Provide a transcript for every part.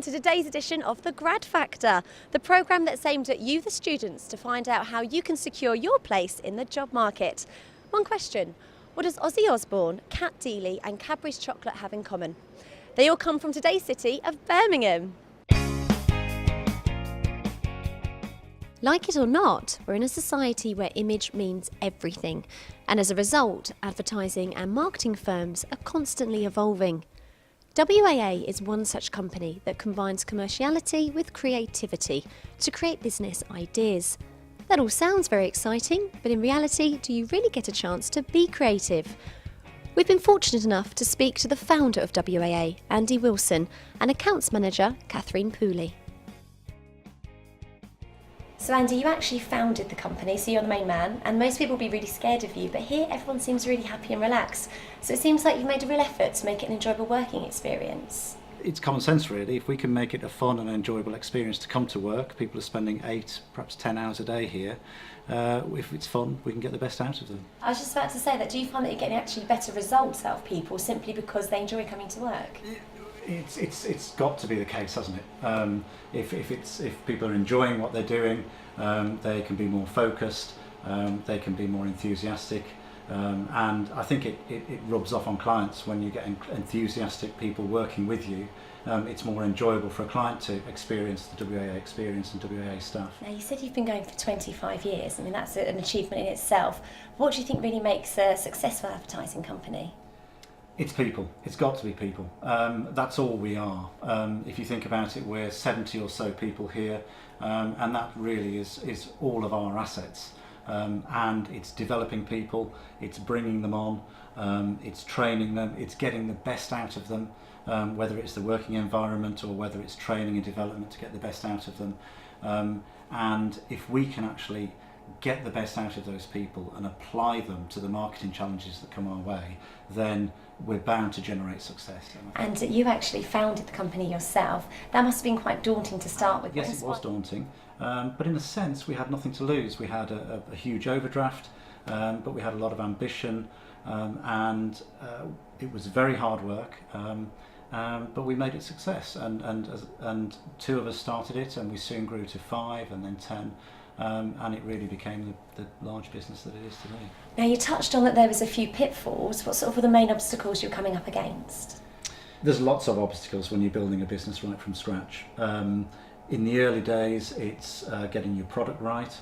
welcome to today's edition of the Grad Factor, the programme that's aimed at you, the students, to find out how you can secure your place in the job market. One question: what does Ozzy Osbourne, Cat Deeley and Cadbury's chocolate have in common? They all come from today's city of Birmingham. Like it or not, we're in a society where image means everything, and as a result, advertising and marketing firms are constantly evolving. WAA is one such company that combines commerciality with creativity to create business ideas. That all sounds very exciting, but in reality, do you really get a chance to be creative? We've been fortunate enough to speak to the founder of WAA, Andy Wilson, and accounts manager, Catherine Pooley. So Andy, you actually founded the company, so you're the main man, and most people will be really scared of you, but here everyone seems really happy and relaxed. So it seems like you've made a real effort to make it an enjoyable working experience. It's common sense really. If we can make it a fun and enjoyable experience to come to work, people are spending 8, perhaps 10 hours a day here. If it's fun, we can get the best out of them. I was just about to say that, do you find that you're getting actually better results out of people simply because they enjoy coming to work? It's got to be the case, hasn't it? If people are enjoying what they're doing, they can be more focused, they can be more enthusiastic, and I think it rubs off on clients when you get enthusiastic people working with you. It's more enjoyable for a client to experience the WAA experience and WAA staff. Now, you said you've been going for 25 years. I mean, that's an achievement in itself. What do you think really makes a successful advertising company? It's people. It's got to be people. That's all we are. If you think about it, we're 70 or so people here, and that really is all of our assets. And it's developing people, it's bringing them on, it's training them, it's getting the best out of them, whether it's the working environment or whether it's training and development to get the best out of them. And if we can actually get the best out of those people and apply them to the marketing challenges that come our way, then we're bound to generate success. And you actually founded the company yourself. That must have been quite daunting to start with. Yes, it was daunting, but in a sense we had nothing to lose. We had a huge overdraft, but we had a lot of ambition, and it was very hard work, but we made it a success, and 2 of us started it, and we soon grew to 5 and then 10. And it really became the large business that it is today. Now, you touched on that there was a few pitfalls. What sort of were the main obstacles you're coming up against? There's lots of obstacles when you're building a business right from scratch. In the early days, it's getting your product right.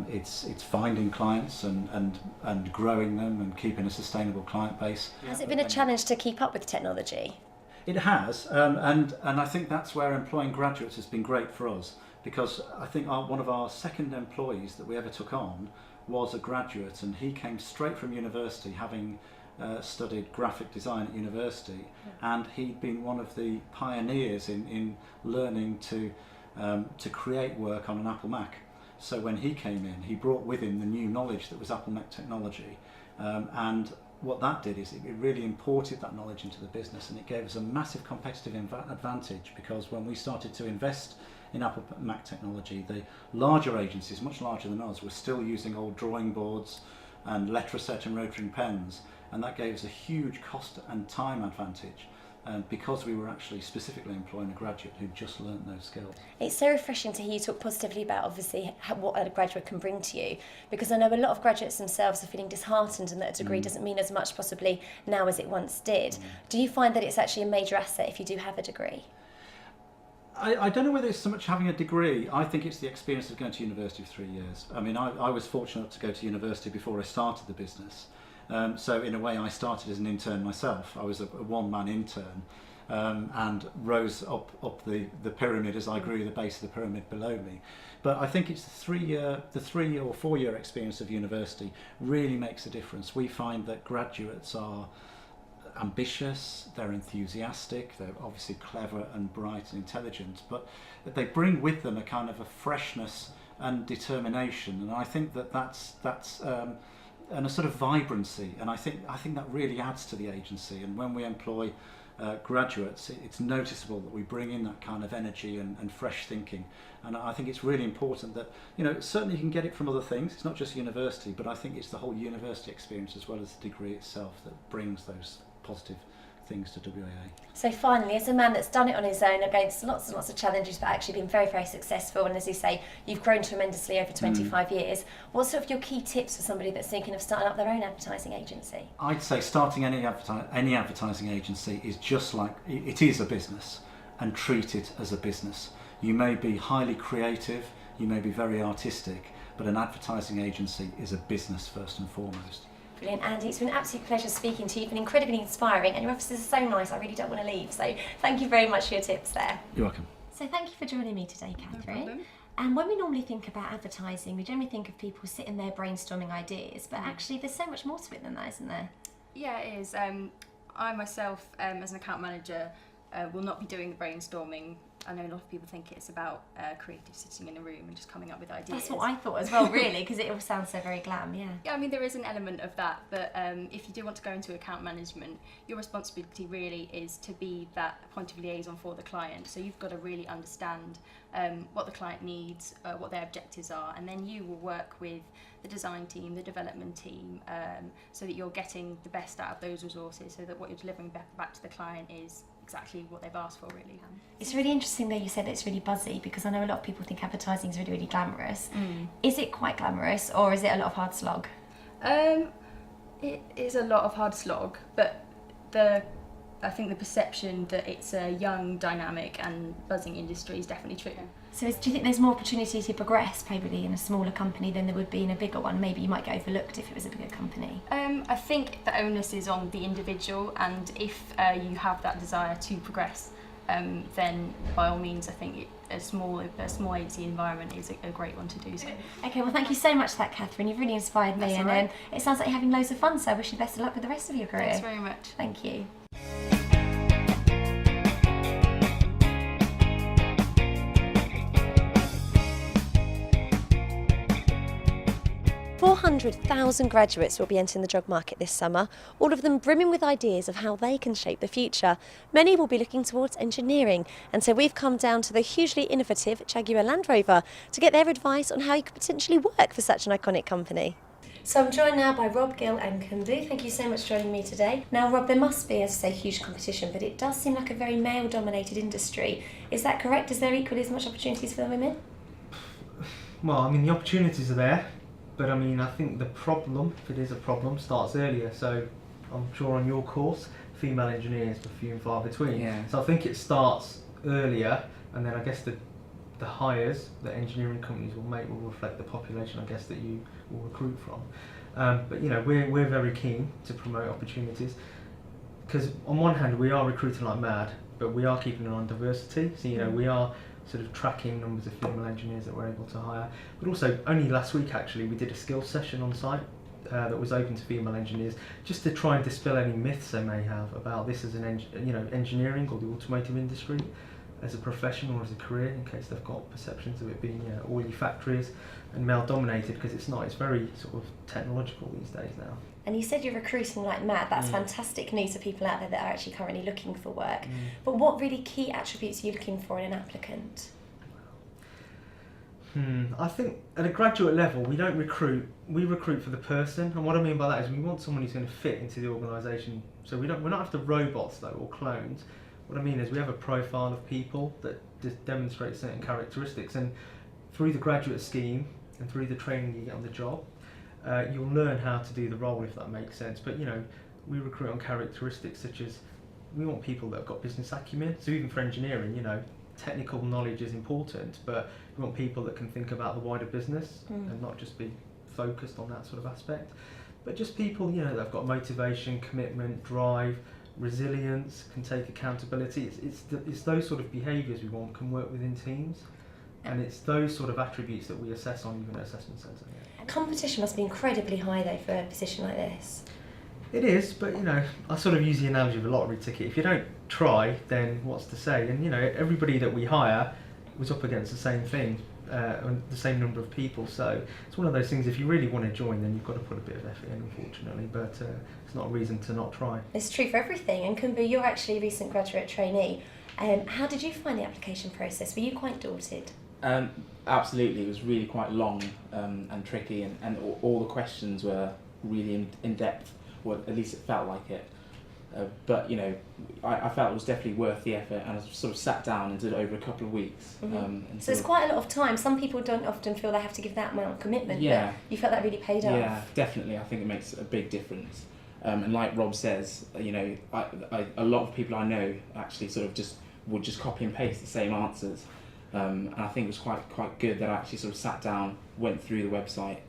It's finding clients and growing them and keeping a sustainable client base. Has it been a challenge to keep up with technology? It has, and I think that's where employing graduates has been great for us. Because I think one of our second employees that we ever took on was a graduate, and he came straight from university, having studied graphic design at university, and he'd been one of the pioneers in learning to create work on an Apple Mac. So when he came in, he brought with him the new knowledge that was Apple Mac technology, and what that did is it really imported that knowledge into the business, and it gave us a massive competitive advantage, because when we started to invest in Apple Mac technology, the larger agencies, much larger than us, were still using old drawing boards and letter-set and rotary pens, and that gave us a huge cost and time advantage, because we were actually specifically employing a graduate who just learnt those skills. It's so refreshing to hear you talk positively about, obviously, what a graduate can bring to you, because I know a lot of graduates themselves are feeling disheartened and that a degree doesn't mean as much possibly now as it once did. Do you find that it's actually a major asset if you do have a degree? I don't know whether it's so much having a degree. I think it's the experience of going to university for 3 years. I mean, I was fortunate to go to university before I started the business. So in a way, I started as an intern myself. I was a one-man intern, and rose up the pyramid as I grew the base of the pyramid below me. But I think it's the 3 or 4 year experience of university really makes a difference. We find that graduates are ambitious, they're enthusiastic, they're obviously clever and bright and intelligent, but they bring with them a kind of a freshness and determination, and I think that's and a sort of vibrancy, and I think that really adds to the agency. And when we employ graduates, it's noticeable that we bring in that kind of energy and fresh thinking, and I think it's really important that, you know, certainly you can get it from other things, it's not just university, but I think it's the whole university experience as well as the degree itself that brings those positive things to WAA. So finally, as a man that's done it on his own against lots and lots of challenges, but actually been very, very successful, and as you say, you've grown tremendously over 25 years, what's sort of your key tips for somebody that's thinking of starting up their own advertising agency? I'd say starting any advertising agency is just like, it is a business, and treat it as a business. You may be highly creative, you may be very artistic, but an advertising agency is a business first and foremost. Brilliant, Andy. It's been an absolute pleasure speaking to you. You've been incredibly inspiring, and your offices are so nice. I really don't want to leave. So thank you very much for your tips there. You're welcome. So thank you for joining me today, Catherine. No problem. And when we normally think about advertising, we generally think of people sitting there brainstorming ideas, but actually there's so much more to it than that, isn't there? Yeah, it is. I myself, as an account manager, will not be doing the brainstorming. I know a lot of people think it's about creative sitting in a room and just coming up with ideas. That's what I thought as well, really, because it all sounds so very glam, yeah. Yeah, I mean, there is an element of that, but if you do want to go into account management, your responsibility really is to be that point of liaison for the client. So you've got to really understand what the client needs, what their objectives are, and then you will work with the design team, the development team, so that you're getting the best out of those resources, so that what you're delivering back to the client is exactly what they've asked for, really. It's really interesting that you said that it's really buzzy, because I know a lot of people think advertising is really, really glamorous. Is it quite glamorous, or is it a lot of hard slog? It is a lot of hard slog, but I think the perception that it's a young, dynamic and buzzing industry is definitely true. So do you think there's more opportunity to progress probably in a smaller company than there would be in a bigger one? Maybe you might get overlooked if it was a bigger company. I think the onus is on the individual, and if you have that desire to progress, then by all means I think a small agency environment is a great one to do so. Okay, well thank you so much for that, Catherine. You've really inspired me. That's And all right. it sounds like you're having loads of fun, so I wish you the best of luck with the rest of your career. Thanks very much. Thank you. "400,000 graduates will be entering the job market this summer, all of them brimming with ideas of how they can shape the future. Many will be looking towards engineering, and so we've come down to the hugely innovative Jaguar Land Rover to get their advice on how you could potentially work for such an iconic company. So I'm joined now by Rob, Gill and Kundu. Thank you so much for joining me today. Now Rob, there must be, as I say, huge competition, but it does seem like a very male-dominated industry. Is that correct? Is there equally as much opportunities for the women? Well, I mean, the opportunities are there, but I mean, I think the problem, if it is a problem, starts earlier. So I'm sure on your course, female engineers were few and far between. Yeah. So I think it starts earlier, and then I guess the hires that engineering companies will make will reflect the population, I guess, that you will recruit from. But you know, we're very keen to promote opportunities, because on one hand we are recruiting like mad, but we are keeping an eye on diversity. So you know, we are sort of tracking numbers of female engineers that we're able to hire. But also, only last week actually, we did a skills session on site that was open to female engineers, just to try and dispel any myths they may have about this as an engineering or the automotive industry as a profession or as a career, in case they've got perceptions of it being oily factories and male dominated, because it's not. It's very sort of technological these days now. And you said you're recruiting like mad. That's fantastic news for people out there that are actually currently looking for work. But what really key attributes are you looking for in an applicant? I think at a graduate level we don't recruit, we recruit for the person, and what I mean by that is we want someone who's going to fit into the organisation. So we're not after robots though, or clones. What I mean is we have a profile of people that demonstrate certain characteristics, and through the graduate scheme and through the training you get on the job, you'll learn how to do the role, if that makes sense. But you know, we recruit on characteristics such as, we want people that have got business acumen. So even for engineering, you know, technical knowledge is important, but we want people that can think about the wider business and not just be focused on that sort of aspect. But just people, you know, that have got motivation, commitment, drive, resilience, can take accountability. It's those sort of behaviours we want, can work within teams, and it's those sort of attributes that we assess on even at assessment centre. Yeah. Competition must be incredibly high though for a position like this. It is, but you know, I sort of use the analogy of a lottery ticket. If you don't try, then what's to say? And you know, everybody that we hire was up against the same thing, the same number of people. So it's one of those things, if you really want to join, then you've got to put a bit of effort in, unfortunately, but it's not a reason to not try. It's true for everything. And Kumbu, you're actually a recent graduate trainee. How did you find the application process? Were you quite daunted? Absolutely, it was really quite long and tricky, and all the questions were really in depth, or at least it felt like it. But you know, I felt it was definitely worth the effort, and I sort of sat down and did it over a couple of weeks. And So it's quite a lot of time. Some people don't often feel they have to give that amount of commitment. Yeah. But you felt that really paid off. Yeah, definitely. I think it makes a big difference. And like Rob says, you know, a lot of people I know actually sort of would just copy and paste the same answers. And I think it was quite good that I actually sort of sat down, went through the website.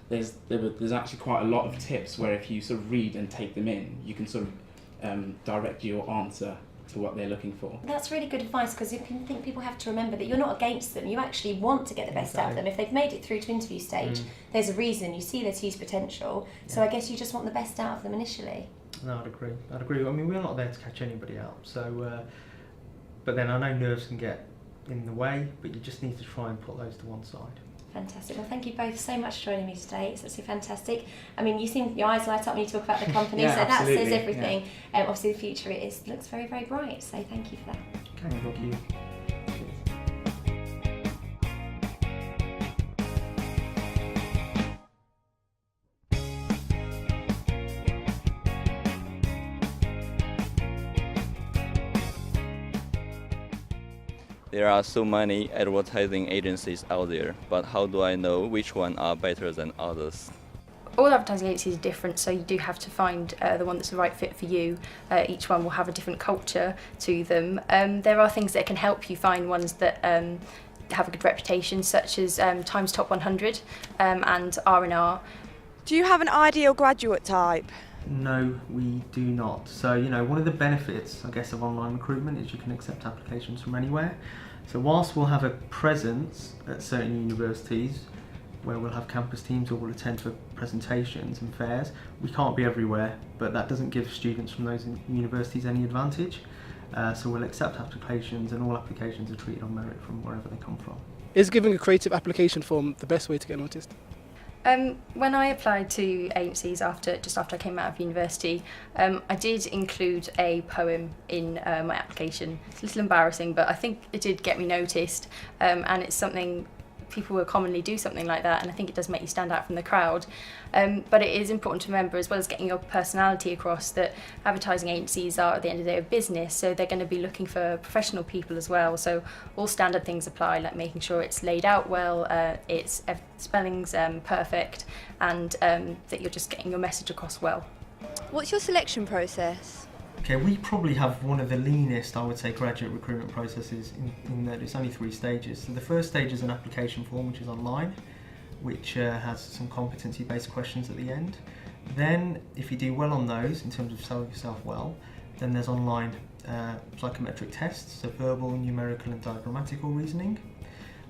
There's actually quite a lot of tips where if you sort of read and take them in, you can sort of direct your answer to what they're looking for. That's really good advice, because I think people have to remember that you're not against them. You actually want to get the best out of them. If they've made it through to interview stage, there's a reason. You see there's huge potential. So I guess you just want the best out of them initially. No, I'd agree. I mean, we're not there to catch anybody out. So, but then I know nerves can get in the way, but you just need to try and put those to one side. Fantastic. Well, thank you both so much for joining me today. It's absolutely fantastic. I mean, your eyes light up when you talk about the company, Yeah, so that says absolutely, everything. Obviously, the future looks very, very bright. So thank you for that. Okay, thank you. There are so many advertising agencies out there, but how do I know which one are better than others? All advertising agencies are different, so you do have to find the one that's the right fit for you. Each one will have a different culture to them. There are things that can help you find ones that have a good reputation, such as Times Top 100 and R&R. Do you have an ideal graduate type? No, we do not. So, you know, one of the benefits, I guess, of online recruitment is you can accept applications from anywhere. So whilst we'll have a presence at certain universities where we'll have campus teams who will attend for presentations and fairs, we can't be everywhere, but that doesn't give students from those universities any advantage. So we'll accept applications, and all applications are treated on merit from wherever they come from. Is giving a creative application form the best way to get noticed? When I applied to agencies just after I came out of university, I did include a poem in my application. It's a little embarrassing, but I think it did get me noticed, and it's something people will commonly do something like that, and I think it does make you stand out from the crowd. But it is important to remember, as well as getting your personality across, that advertising agencies are at the end of the day a business, so they're going to be looking for professional people as well. So all standard things apply, like making sure it's laid out well, its spelling's perfect, and that you're just getting your message across well. What's your selection process? Okay, we probably have one of the leanest, I would say, graduate recruitment processes in that it's only 3 stages. So the first stage is an application form, which is online, which has some competency-based questions at the end. Then, if you do well on those, in terms of selling yourself well, then there's online psychometric tests, so verbal, numerical and diagrammatical reasoning.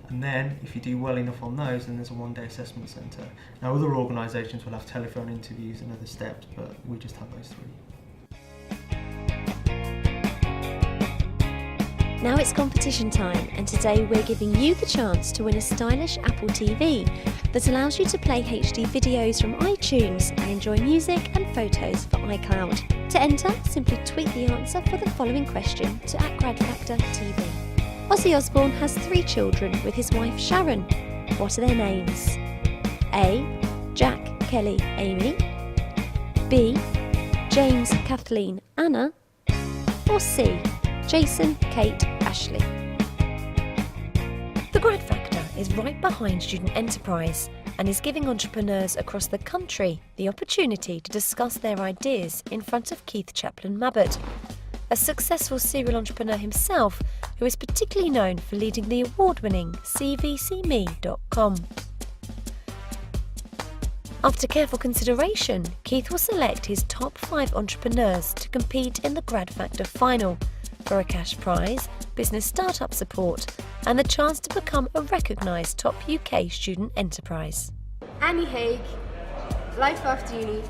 And then, if you do well enough on those, then there's a 1-day assessment centre. Now, other organisations will have telephone interviews and other steps, but we just have those 3. Now it's competition time, and today we're giving you the chance to win a stylish Apple TV that allows you to play HD videos from iTunes and enjoy music and photos for iCloud. To enter, simply tweet the answer for the following question to @GradFactorTV. Ozzy Osbourne has 3 children with his wife Sharon. What are their names? A. Jack, Kelly, Amy. B. James, Kathleen, Anna. Or C. Jason, Kate, Ashley. The Grad Factor is right behind Student Enterprise and is giving entrepreneurs across the country the opportunity to discuss their ideas in front of Keith Chaplin-Mabbott, a successful serial entrepreneur himself who is particularly known for leading the award-winning CVCme.com. After careful consideration, Keith will select his top 5 entrepreneurs to compete in the Grad Factor final, for a cash prize, business startup support, and the chance to become a recognised top UK student enterprise. Annie Haig, Life After Uni,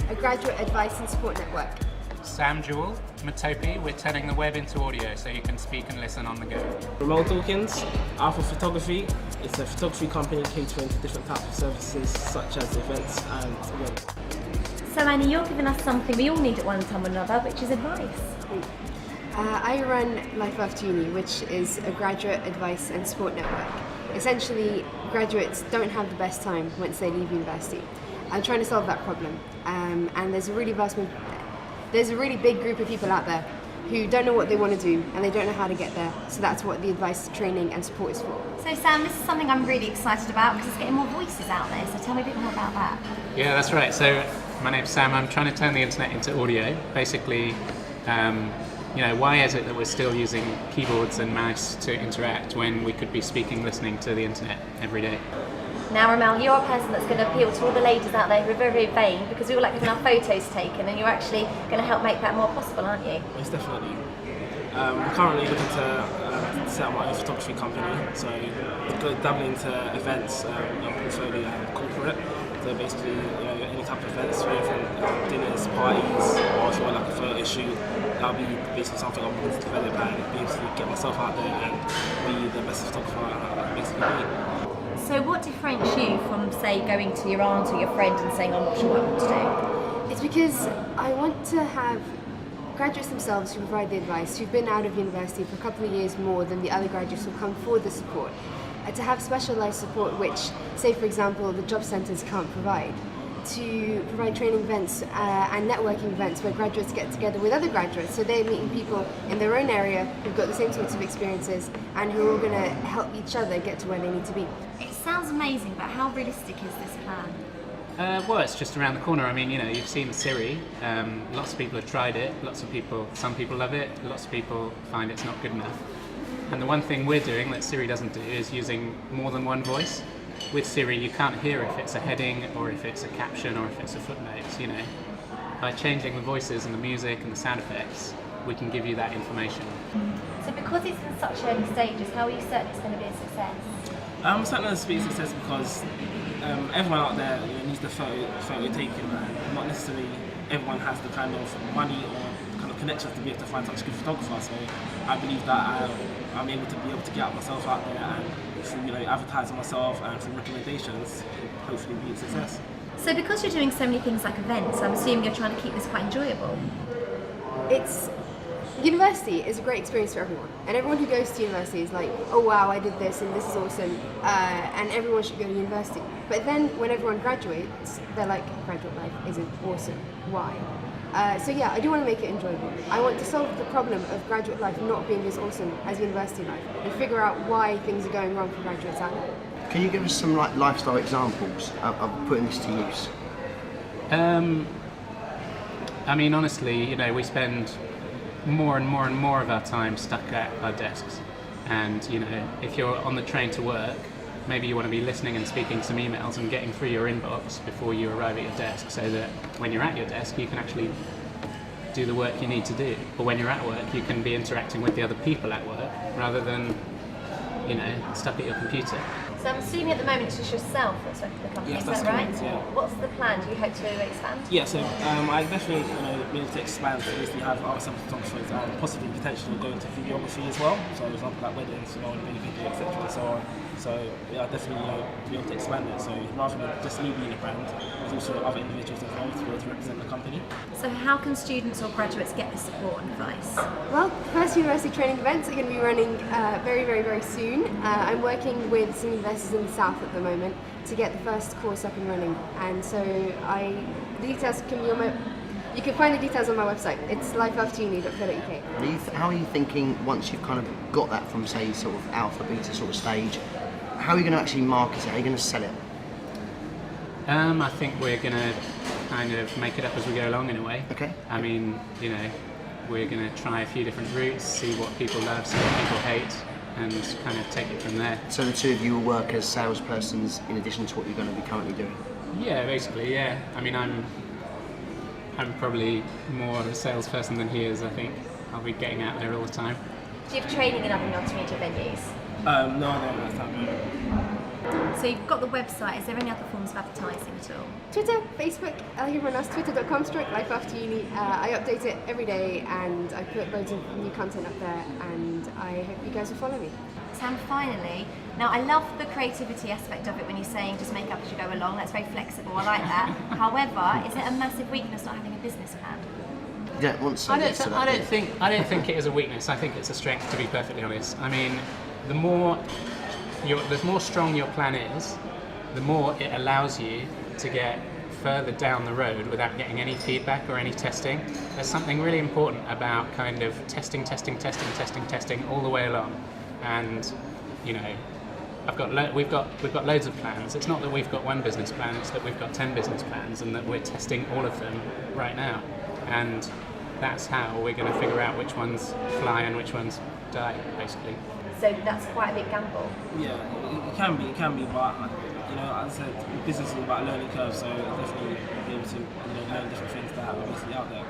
a graduate advice and support network. Sam Jewell, Matopi, we're turning the web into audio so you can speak and listen on the go. Ramon Dawkins, Alpha Photography. It's a photography company catering to different types of services such as events and events. So Annie, you're giving us something we all need at one time or another, which is advice. I run Life After Uni, which is a graduate advice and support network. Essentially, graduates don't have the best time once they leave university. I'm trying to solve that problem, and there's a really vast there's a really big group of people out there who don't know what they want to do and they don't know how to get there. So that's what the advice, training and support is for. So Sam, this is something I'm really excited about because it's getting more voices out there. So tell me a bit more about that. Yeah, that's right. So my name's Sam. I'm trying to turn the internet into audio. Basically, why is it that we're still using keyboards and mouse to interact when we could be speaking, listening to the internet every day? Now, Ramel, you're a person that's going to appeal to all the ladies out there who are very, very vain because we all like having our photos taken, and you're actually going to help make that more possible, aren't you? Most definitely. I'm currently looking to set up my own photography company, so dabbling into events, portfolio and corporate. So basically, any type of events, from dinners, parties, or if you want like a photo shoot, that'll be basically something I'm looking to develop and be able to get myself out there and be the best photographer I can basically be. So what differentiates you from, say, going to your aunt or your friend and saying, I'm not sure what I want to do? It's because I want to have graduates themselves who provide the advice, who've been out of university for a couple of years more than the other graduates who come for the support. To have specialised support which, say for example, the job centres can't provide. To provide training events and networking events where graduates get together with other graduates, so they're meeting people in their own area who've got the same sorts of experiences and who are all going to help each other get to where they need to be. It sounds amazing, but how realistic is this plan? Well, it's just around the corner. I mean, you've seen Siri. Lots of people have tried it. Some people love it. Lots of people find it's not good enough. And the one thing we're doing that Siri doesn't do is using more than one voice. With Siri, you can't hear if it's a heading or if it's a caption or if it's a footnote, By changing the voices and the music and the sound effects, we can give you that information. So because it's in such early stages, how are you certain it's going to be a success? I'm certain it's going to be a success because everyone out there needs the photo taken, and not necessarily everyone has the kind of money or kind of connections to be able to find such a good photographer. So I believe that I'm able to get myself out there and through advertising myself and through recommendations, hopefully be a success. So because you're doing so many things like events, I'm assuming you're trying to keep this quite enjoyable. University is a great experience for everyone, and everyone who goes to university is like, oh wow, I did this and this is awesome, and everyone should go to university. But then when everyone graduates, they're like, graduate life isn't awesome. Why? So yeah, I do want to make it enjoyable. I want to solve the problem of graduate life not being as awesome as university life and figure out why things are going wrong for graduates out there. Can you give us some lifestyle examples of putting this to use? I mean, honestly, we spend more and more of our time stuck at our desks. And, if you're on the train to work, maybe you want to be listening and speaking some emails and getting through your inbox before you arrive at your desk so that when you're at your desk, you can actually do the work you need to do. Or when you're at work, you can be interacting with the other people at work rather than, stuck at your computer. So I'm assuming at the moment it's just yourself that's working for the company, Yes, is that's that right? correct, yeah. What's the plan? Do you hope to expand? Yeah, so I definitely be able to expand to basically have other photographers and possibly potentially go into videography as well. So for example like weddings, video, etc. and so on. So yeah, I definitely be able to expand it. So rather than just me being a brand, there's also other individuals as well to be able to represent the company. So how can students or graduates get this support and advice? Well, the first university training events are going to be running very, very, very soon. I'm working with some investors in the south at the moment to get the first course up and running, and so the details can be on my. You can find the details on my website. It's lifeafteruni.co.uk. How are you thinking once you've kind of got that from, say, sort of alpha, beta sort of stage? How are you going to actually market it? How are you going to sell it? I think we're going to kind of make it up as we go along in a way. Okay. I mean, we're going to try a few different routes, see what people love, see what people hate, and kind of take it from there. So the two of you will work as salespersons in addition to what you're going to be currently doing? Yeah, basically, yeah. I mean, I'm probably more of a salesperson than he is, I think. I'll be getting out there all the time. Do you have training in other multimedia venues? No, I don't know that. So you've got the website. Is there any other forms of advertising at all? Twitter, Facebook, everyone else, twitter.com/lifeafteruni. I update it every day and I put loads of new content up there, and I hope you guys will follow me. Sam, finally, now I love the creativity aspect of it when you're saying just make up as you go along. That's very flexible. I like that. However, is it a massive weakness not having a business plan? You don't want to I don't think it is a weakness. I think it's a strength, to be perfectly honest. I mean, the more strong your plan is, the more it allows you to get further down the road without getting any feedback or any testing. There's something really important about kind of testing all the way along. And you know, we've got loads of plans. It's not that we've got one business plan, it's that we've got 10 business plans and that we're testing all of them right now. And that's how we're going to figure out which ones fly and which ones die, basically. So that's quite a big gamble. Yeah, it can be, but you know, as I said, business is about a learning curve, so definitely be able to learn different things that are obviously out there.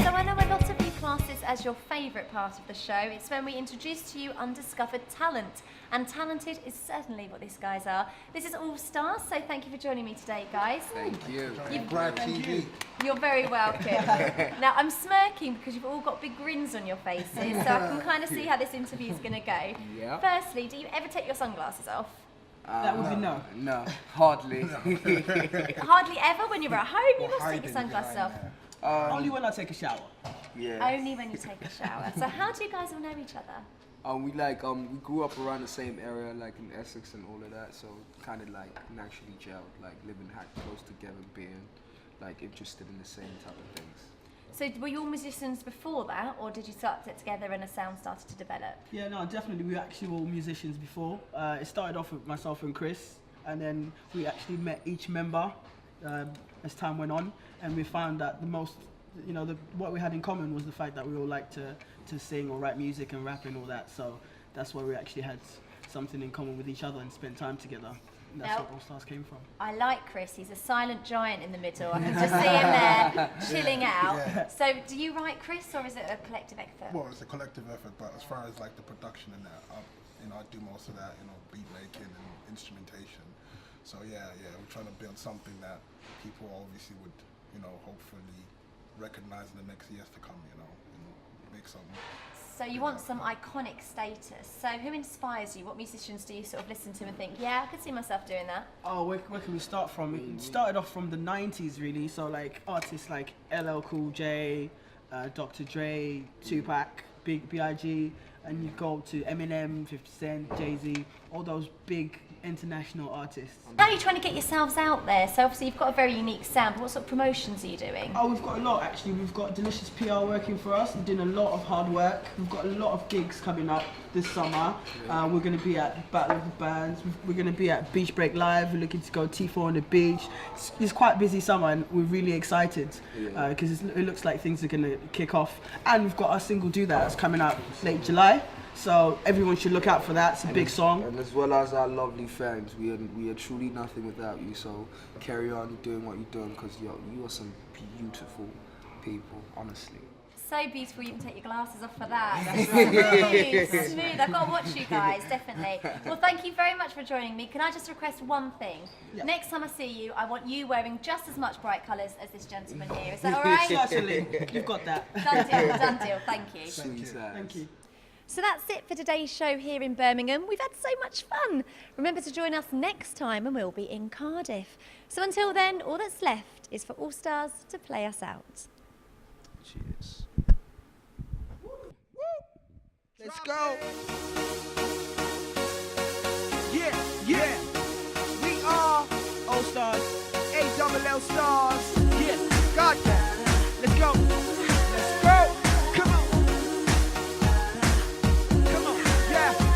So I know a lot of you class this as your favourite part of the show. It's when we introduce to you undiscovered talent. And talented is certainly what these guys are. This is All Stars, so thank you for joining me today, guys. Thank you. Grad TV. You're very welcome. Now, I'm smirking because you've all got big grins on your faces, so I can kind of see how this interview is going to go. Yeah. Firstly, do you ever take your sunglasses off? That would be no. No, hardly. Hardly ever when you're at home, you must take your sunglasses off. Only when I take a shower. Yeah. Only when you take a shower. So how do you guys all know each other? We grew up around the same area, like in Essex and all of that, so kind of like naturally gelled, like living close together, being like interested in the same type of things. So were you all musicians before that, or did you start to get together and a sound started to develop? Yeah, no, definitely. We were actually all musicians before. It started off with myself and Chris, and then we actually met each member as time went on, and we found that what we had in common was the fact that we all liked to sing or write music and rap and all that. So that's why we actually had something in common with each other and spent time together. And that's where All Stars came from. I like Chris. He's a silent giant in the middle. I can just see him there chilling out. Yeah. So do you write, Chris, or is it a collective effort? Well, it's a collective effort, but as far as like the production and that, I do most of that, beat making and instrumentation. So yeah, we're trying to build something that people obviously would, hopefully recognize in the next years to come, and make something. So you want some iconic status. So who inspires you? What musicians do you sort of listen to and think, yeah, I could see myself doing that? Oh, where can we start from? It started off from the 90s, really. So like artists like LL Cool J, Dr. Dre, Tupac, B.I.G., and you go to Eminem, 50 Cent, Jay-Z, all those big international artists. How are you trying to get yourselves out there? So obviously you've got a very unique sound, but what sort of promotions are you doing? Oh, we've got a lot actually. We've got Delicious PR working for us. We're doing a lot of hard work. We've got a lot of gigs coming up this summer. We're going to be at Battle of the Bands. We're going to be at Beach Break Live. We're looking to go T4 on the beach. It's quite a busy summer and we're really excited because it looks like things are going to kick off. And we've got our single Do That that's coming out late July. So everyone should look out for that. It's a big song. And as well as our lovely fans, we are truly nothing without you. So carry on doing what you're doing because you are some beautiful people, honestly. So beautiful, you can take your glasses off for that. Smooth. I've got to watch you guys, definitely. Well, thank you very much for joining me. Can I just request one thing? Yeah. Next time I see you, I want you wearing just as much bright colours as this gentleman here. Is that all right? Certainly. You've got that. Done deal. Thank you. Thank you. So that's it for today's show here in Birmingham. We've had so much fun. Remember to join us next time and we'll be in Cardiff. So until then, all that's left is for All Stars to play us out. Cheers. Let's go. Yeah. We are All Stars, ALL Stars. Yeah, got that. Let's go. Come on.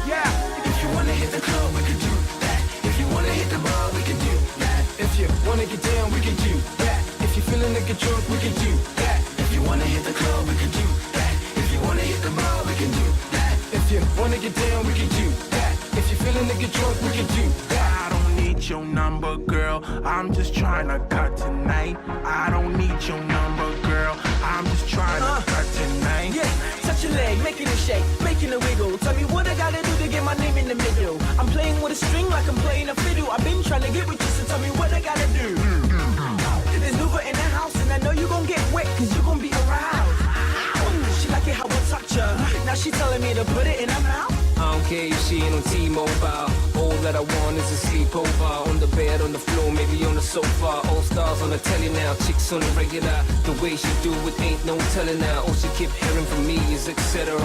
Yeah. If you wanna hit the club, we can do that. If you wanna hit the bar, we can do that. If you wanna get down, we can do that. If you're feeling like a drunk, we can do that. If you wanna hit the club, we can do that. If you wanna hit the bar, we can do that. If you wanna get down, we can do that. If you're feeling like a drunk, we can do that. I don't need your number, girl. I'm just trying to cut tonight. I don't need your number, girl. I'm just trying to cut tonight. Yeah, touch your leg, making it shake, making it wiggle. Tell me what I gotta do to get my name in the middle. I'm playing with a string like I'm playing a fiddle. I've been trying to get with you, so tell me what I gotta do. There's Nuva in the house, and I know you gon' get wet, cause you gon' be aroused. She like it how I touch her. Now she telling me to put it in her mouth. I don't care if she ain't on T-Mobile. All that I want is a sleepover. On the bed, on the floor, maybe on the sofa. All stars on the telly now, chicks on the regular. The way she do it ain't no telling her. All she keep hearing from me is etc.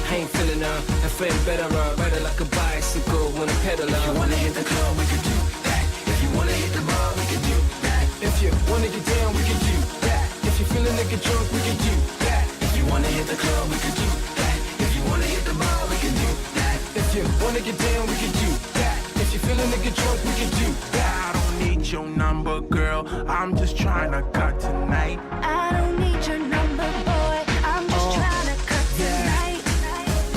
I ain't feeling her, her friend better her. Ride her like a bicycle when I peddler. If you wanna hit the club, we can do that. If you wanna hit the bar, we can do that. If you wanna get down, we can do that. If you're feeling like a drunk, we can do that. If you wanna hit the club, we can do that. If you wanna hit the bar, we can do that. If you wanna get down, we can do that. If you're feeling like a drunk, we can do that. I don't need your number, girl. I'm just trying to cut tonight. I don't need your number, boy. I'm just trying to cut tonight.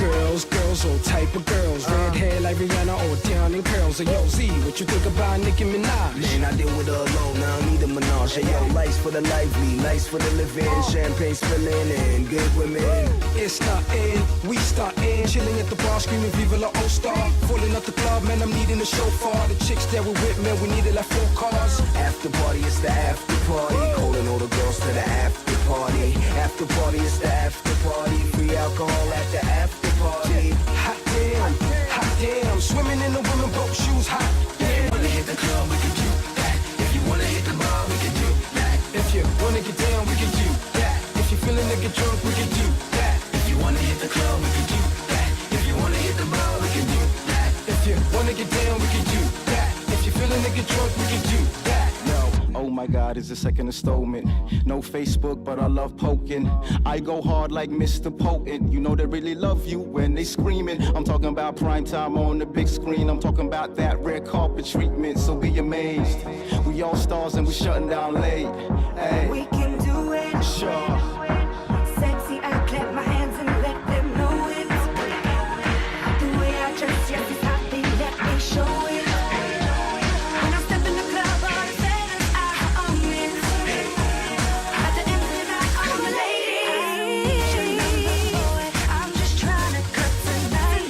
Girls, all type of girls. Red hair like Rihanna or down in curls. Or yo, Z, what you think about Nicki Minaj? Man, I deal with her alone, now I need a menage. Hey, yo, lights for the lively, nice for the living. Champagne spilling and good women. It's starting, we starting. Chilling at the bar, screaming Viva la All-Star. Falling out the club, man, I'm needing a chauffeur. The chicks that were with, man, we needed like 4 cars. After party, it's the after party. Calling all the girls to the after party. After party, it's the after party. Free alcohol at the after party. Hot damn, swimming in the women boat shoes, hot If you wanna hit the club, we can do that. If you wanna hit the bar, we can do that. If you wanna get down, we can do that. If you're feeling like a drunk, we can do that. If you wanna hit the club, we can do that. If you wanna hit the bar, we can do that. If you wanna get down, we can do that. If you're feeling like a drunk, we can do that. Oh my God, it's the second installment. No Facebook, but I love poking. I go hard like Mr. Potent. You know they really love you when they screaming. I'm talking about prime time on the big screen. I'm talking about that red carpet treatment. So be amazed. We all stars and we shutting down late. Hey, We can do it. sure. Sexy, I clap my hands and let them know it. The way I dress, yes, it's hot, they let me show it. When I step in the club, all the fellas I own it. At the end of the night, I'm a lady. Boy, I'm just trying to cut tonight.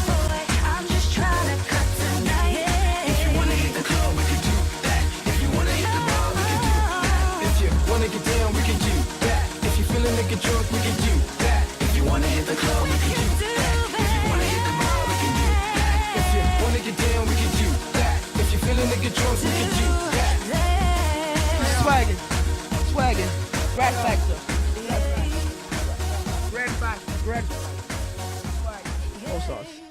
Boy, I'm just trying to cut tonight. If you wanna hit the club, we can do that. If you wanna hit the bar, we can do that. If you wanna get down, we can do that. If you're feeling like a drunk, we can do that. If you wanna hit the club, we can do that. If you wanna hit the bar, we can do that. If you wanna get down, we can do that. If you're feeling like a drunk, we can do that. Swaggin', swaggin', Grad Factor. Grad Factor, Grad Factor. All stars.